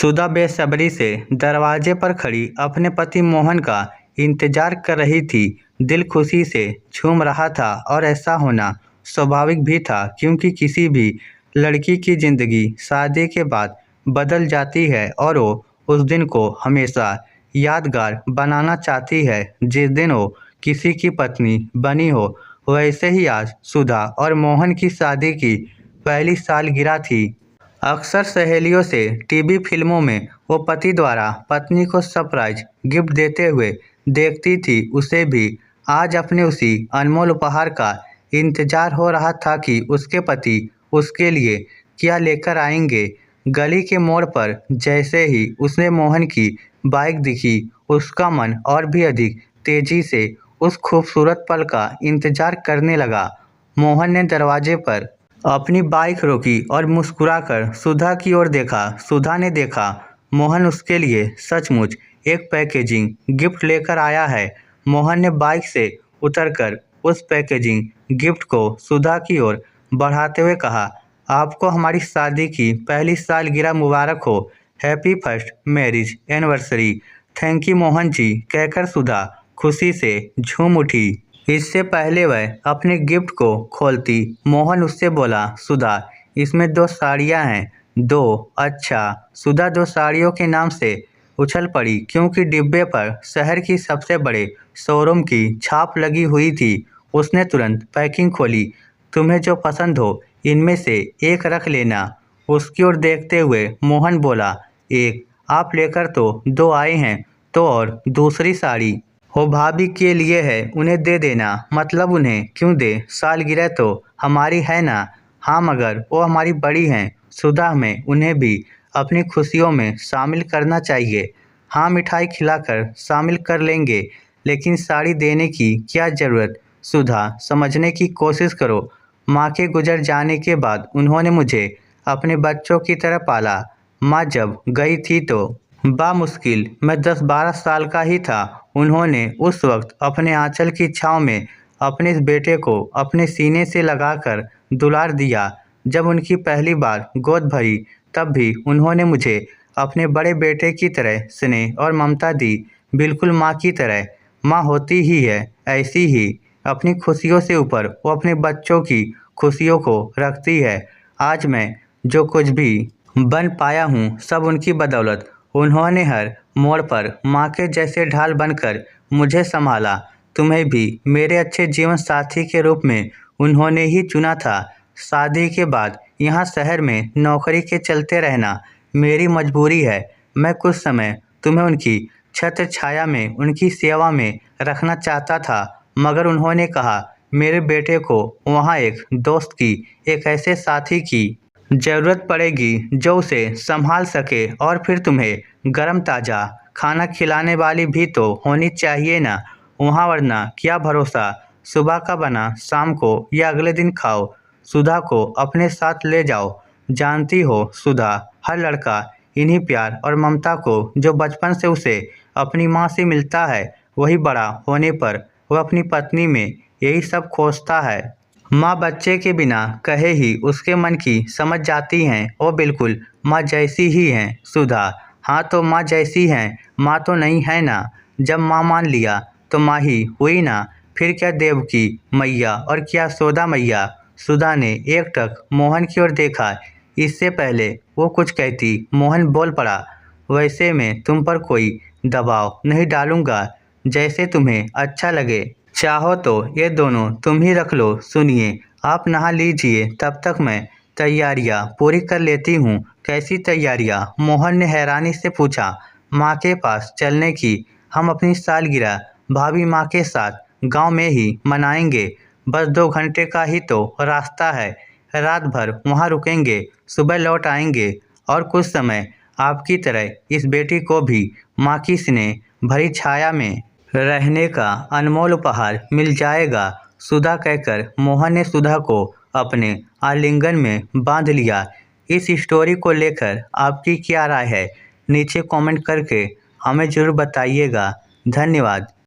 सुधा बेसब्री से दरवाजे पर खड़ी अपने पति मोहन का इंतजार कर रही थी। दिल खुशी से झूम रहा था और ऐसा होना स्वाभाविक भी था, क्योंकि किसी भी लड़की की ज़िंदगी शादी के बाद बदल जाती है और वो उस दिन को हमेशा यादगार बनाना चाहती है जिस दिन वो किसी की पत्नी बनी हो। वैसे ही आज सुधा और मोहन की शादी की पहली सालगिरह थी। अक्सर सहेलियों से टीवी फिल्मों में वो पति द्वारा पत्नी को सरप्राइज गिफ्ट देते हुए देखती थी। उसे भी आज अपने उसी अनमोल उपहार का इंतजार हो रहा था कि उसके पति उसके लिए क्या लेकर आएंगे। गली के मोड़ पर जैसे ही उसने मोहन की बाइक दिखी, उसका मन और भी अधिक तेजी से उस खूबसूरत पल का इंतजार करने लगा। मोहन ने दरवाजे पर अपनी बाइक रोकी और मुस्कुराकर सुधा की ओर देखा। सुधा ने देखा मोहन उसके लिए सचमुच एक पैकेजिंग गिफ्ट लेकर आया है। मोहन ने बाइक से उतरकर उस पैकेजिंग गिफ्ट को सुधा की ओर बढ़ाते हुए कहा, आपको हमारी शादी की पहली सालगिरह मुबारक हो। Happy first marriage anniversary. Thank you Mohan ji, कहकर सुधा खुशी से झूम उठी। इससे पहले वह अपने गिफ्ट को खोलती, मोहन उससे बोला, सुधा इसमें 2 साड़ियाँ हैं। 2? अच्छा। सुधा 2 साड़ियों के नाम से उछल पड़ी, क्योंकि डिब्बे पर शहर की सबसे बड़े शोरूम की छाप लगी हुई थी। उसने तुरंत पैकिंग खोली। तुम्हें जो पसंद हो इनमें से एक रख लेना। उसकी ओर देखते हुए मोहन बोला, एक आप लेकर तो 2 आए हैं, तो और दूसरी साड़ी वो भाभी के लिए है, उन्हें दे देना। मतलब उन्हें क्यों दे, सालगिरह तो हमारी है ना। हाँ, मगर वो हमारी बड़ी हैं सुधा, हमें उन्हें भी अपनी खुशियों में शामिल करना चाहिए। हाँ, मिठाई खिलाकर शामिल कर लेंगे, लेकिन साड़ी देने की क्या ज़रूरत। सुधा, समझने की कोशिश करो। माँ के गुजर जाने के बाद उन्होंने मुझे अपने बच्चों की तरह पाला। माँ जब गई थी तो बामुश्किल मैं 10-12 साल का ही था। उन्होंने उस वक्त अपने आंचल की छाँव में अपने इस बेटे को अपने सीने से लगाकर दुलार दिया। जब उनकी पहली बार गोद भरी, तब भी उन्होंने मुझे अपने बड़े बेटे की तरह स्नेह और ममता दी, बिल्कुल माँ की तरह। माँ होती ही है ऐसी ही, अपनी खुशियों से ऊपर वो अपने बच्चों की खुशियों को रखती है। आज मैं जो कुछ भी बन पाया हूँ, सब उनकी बदौलत। उन्होंने हर मोड़ पर माँ के जैसे ढाल बनकर मुझे संभाला। तुम्हें भी मेरे अच्छे जीवन साथी के रूप में उन्होंने ही चुना था। शादी के बाद यहाँ शहर में नौकरी के चलते रहना मेरी मजबूरी है। मैं कुछ समय तुम्हें उनकी छत्र छाया में, उनकी सेवा में रखना चाहता था, मगर उन्होंने कहा मेरे बेटे को वहाँ एक दोस्त की, एक ऐसे साथी की ज़रूरत पड़ेगी जो उसे संभाल सके। और फिर तुम्हें गरम ताज़ा खाना खिलाने वाली भी तो होनी चाहिए ना वहाँ, वरना क्या भरोसा सुबह का बना शाम को या अगले दिन खाओ। सुधा को अपने साथ ले जाओ। जानती हो सुधा, हर लड़का इन्हीं प्यार और ममता को जो बचपन से उसे अपनी माँ से मिलता है, वही बड़ा होने पर वह अपनी पत्नी में यही सब खोजता है। माँ बच्चे के बिना कहे ही उसके मन की समझ जाती हैं। वो बिल्कुल माँ जैसी ही हैं सुधा। हाँ, तो माँ जैसी हैं, माँ तो नहीं है ना। जब माँ मान लिया तो माँ ही हुई ना। फिर क्या देवकी मैया और क्या यशोदा मैया। सुधा ने एकटक मोहन की ओर देखा। इससे पहले वो कुछ कहती, मोहन बोल पड़ा, वैसे मैं तुम पर कोई दबाव नहीं डालूंगा, जैसे तुम्हें अच्छा लगे। चाहो तो ये दोनों तुम ही रख लो। सुनिए, आप नहा लीजिए, तब तक मैं तैयारियां पूरी कर लेती हूँ। कैसी तैयारियां, मोहन ने हैरानी से पूछा। माँ के पास चलने की। हम अपनी सालगिरह भाभी माँ के साथ गांव में ही मनाएंगे। बस 2 घंटे का ही तो रास्ता है। रात भर वहाँ रुकेंगे, सुबह लौट आएंगे और कुछ समय आपकी तरह इस बेटी को भी माँ की स्नेह भरी छाया में रहने का अनमोल उपहार मिल जाएगा। सुधा कहकर मोहन ने सुधा को अपने आलिंगन में बांध लिया। इस स्टोरी को लेकर आपकी क्या राय है, नीचे कमेंट करके हमें ज़रूर बताइएगा। धन्यवाद।